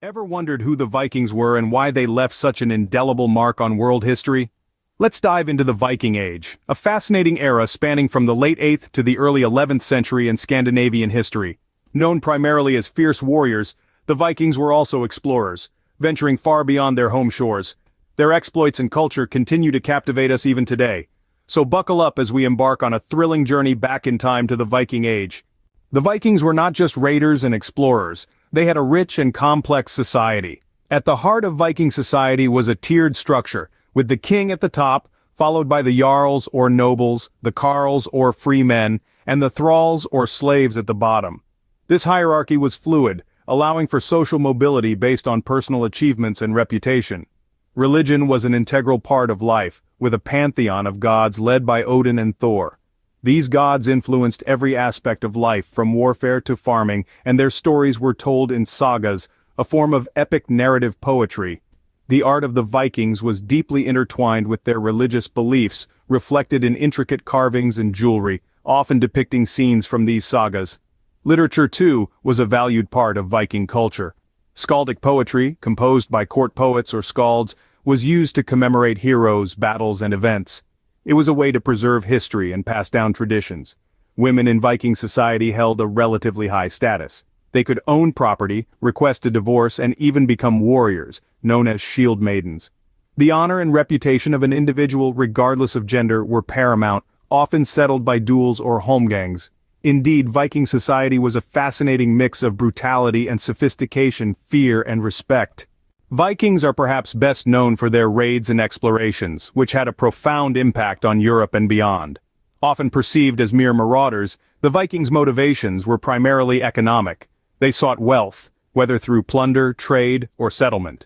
Ever wondered who the Vikings were and why they left such an indelible mark on world history? Let's dive into the Viking Age, a fascinating era spanning from the late 8th to the early 11th century in Scandinavian history. Known primarily as fierce warriors, the Vikings were also explorers, venturing far beyond their home shores. Their exploits and culture continue to captivate us even today. So buckle up as we embark on a thrilling journey back in time to the Viking Age. The Vikings were not just raiders and explorers. They had a rich and complex society. At the heart of Viking society was a tiered structure, with the king at the top, followed by the jarls or nobles, the carls or free men, and the thralls or slaves at the bottom. This hierarchy was fluid, allowing for social mobility based on personal achievements and reputation. Religion was an integral part of life, with a pantheon of gods led by Odin and Thor. These gods influenced every aspect of life from warfare to farming, and their stories were told in sagas, a form of epic narrative poetry. The art of the Vikings was deeply intertwined with their religious beliefs, reflected in intricate carvings and jewelry, often depicting scenes from these sagas. Literature, too, was a valued part of Viking culture. Skaldic poetry, composed by court poets or skalds, was used to commemorate heroes, battles, and events. It was a way to preserve history and pass down traditions. Women in Viking society held a relatively high status. They could own property, request a divorce, and even become warriors, known as shield maidens. The honor and reputation of an individual, regardless of gender, were paramount, often settled by duels or holmgangs. Indeed, Viking society was a fascinating mix of brutality and sophistication, fear and respect. Vikings are perhaps best known for their raids and explorations, which had a profound impact on Europe and beyond. Often perceived as mere marauders, the Vikings' motivations were primarily economic. They sought wealth, whether through plunder, trade, or settlement.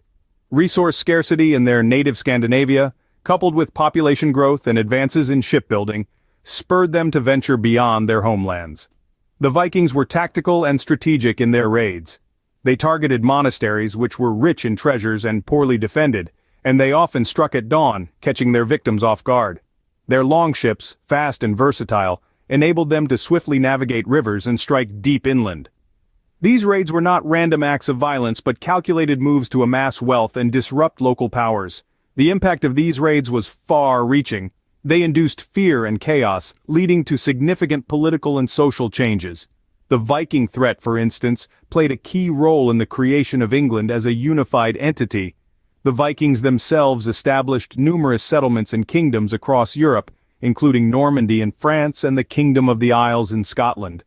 Resource scarcity in their native Scandinavia, coupled with population growth and advances in shipbuilding, spurred them to venture beyond their homelands. The Vikings were tactical and strategic in their raids. They targeted monasteries which were rich in treasures and poorly defended, and they often struck at dawn, catching their victims off guard. Their longships, fast and versatile, enabled them to swiftly navigate rivers and strike deep inland. These raids were not random acts of violence but calculated moves to amass wealth and disrupt local powers. The impact of these raids was far-reaching. They induced fear and chaos, leading to significant political and social changes. The Viking threat, for instance, played a key role in the creation of England as a unified entity. The Vikings themselves established numerous settlements and kingdoms across Europe, including Normandy in France and the Kingdom of the Isles in Scotland.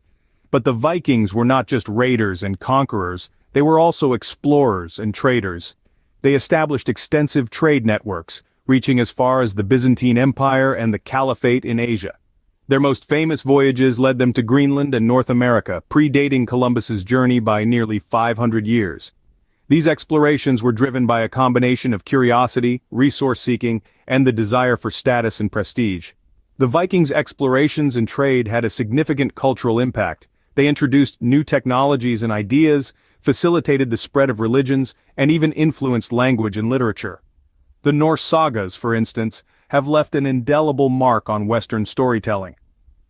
But the Vikings were not just raiders and conquerors, they were also explorers and traders. They established extensive trade networks, reaching as far as the Byzantine Empire and the Caliphate in Asia. Their most famous voyages led them to Greenland and North America, predating Columbus's journey by nearly 500 years. These explorations were driven by a combination of curiosity, resource-seeking, and the desire for status and prestige. The Vikings' explorations and trade had a significant cultural impact. They introduced new technologies and ideas, facilitated the spread of religions, and even influenced language and literature. The Norse sagas, for instance, have left an indelible mark on Western storytelling.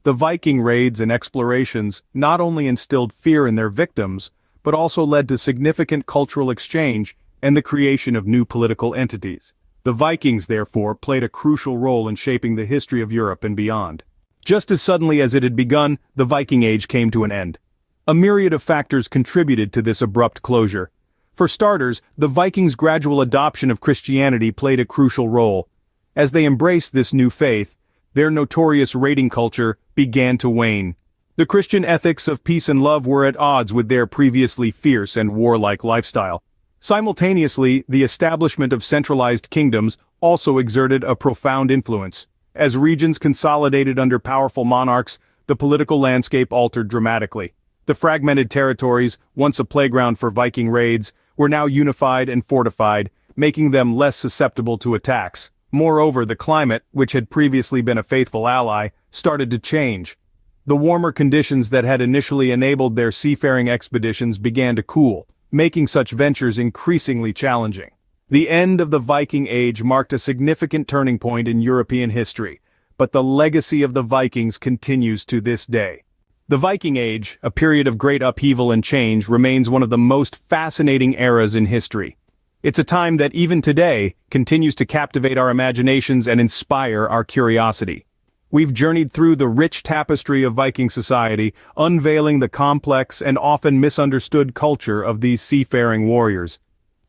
The Viking raids and explorations not only instilled fear in their victims, but also led to significant cultural exchange and the creation of new political entities. The Vikings, therefore, played a crucial role in shaping the history of Europe and beyond. Just as suddenly as it had begun, the Viking Age came to an end. A myriad of factors contributed to this abrupt closure. For starters, the Vikings' gradual adoption of Christianity played a crucial role. As they embraced this new faith, their notorious raiding culture began to wane. The Christian ethics of peace and love were at odds with their previously fierce and warlike lifestyle. Simultaneously, the establishment of centralized kingdoms also exerted a profound influence. As regions consolidated under powerful monarchs, the political landscape altered dramatically. The fragmented territories, once a playground for Viking raids, were now unified and fortified, making them less susceptible to attacks. Moreover, the climate, which had previously been a faithful ally, started to change. The warmer conditions that had initially enabled their seafaring expeditions began to cool, making such ventures increasingly challenging. The end of the Viking Age marked a significant turning point in European history, but the legacy of the Vikings continues to this day. The Viking Age, a period of great upheaval and change, remains one of the most fascinating eras in history. It's a time that even today continues to captivate our imaginations and inspire our curiosity. We've journeyed through the rich tapestry of Viking society, unveiling the complex and often misunderstood culture of these seafaring warriors.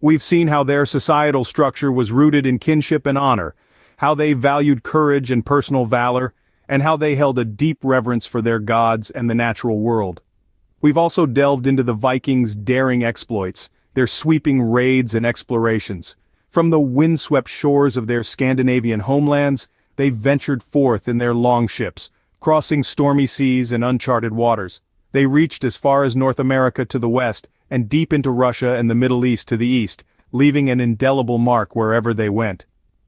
We've seen how their societal structure was rooted in kinship and honor, how they valued courage and personal valor, and how they held a deep reverence for their gods and the natural world. We've also delved into the Vikings' daring exploits, their sweeping raids and explorations. From the windswept shores of their Scandinavian homelands, they ventured forth in their longships, crossing stormy seas and uncharted waters. They reached as far as North America to the west, and deep into Russia and the Middle East to the east, leaving an indelible mark wherever they went.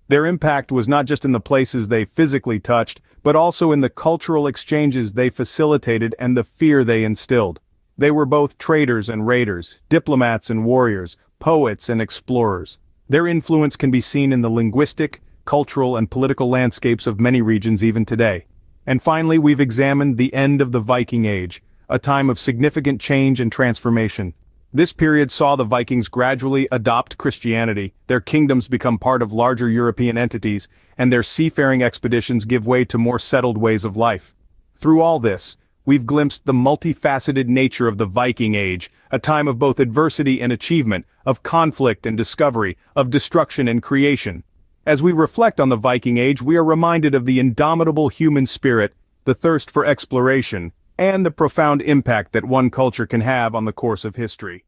Their impact was not just in the places they physically touched, but also in the cultural exchanges they facilitated and the fear they instilled. They were both traders and raiders, diplomats and warriors, poets and explorers. Their influence can be seen in the linguistic, cultural and political landscapes of many regions even today. And finally, we've examined the end of the Viking Age, a time of significant change and transformation. This period saw the Vikings gradually adopt Christianity, their kingdoms become part of larger European entities, and their seafaring expeditions give way to more settled ways of life. Through all this, we've glimpsed the multifaceted nature of the Viking Age, a time of both adversity and achievement, of conflict and discovery, of destruction and creation. As we reflect on the Viking Age, we are reminded of the indomitable human spirit, the thirst for exploration, and the profound impact that one culture can have on the course of history.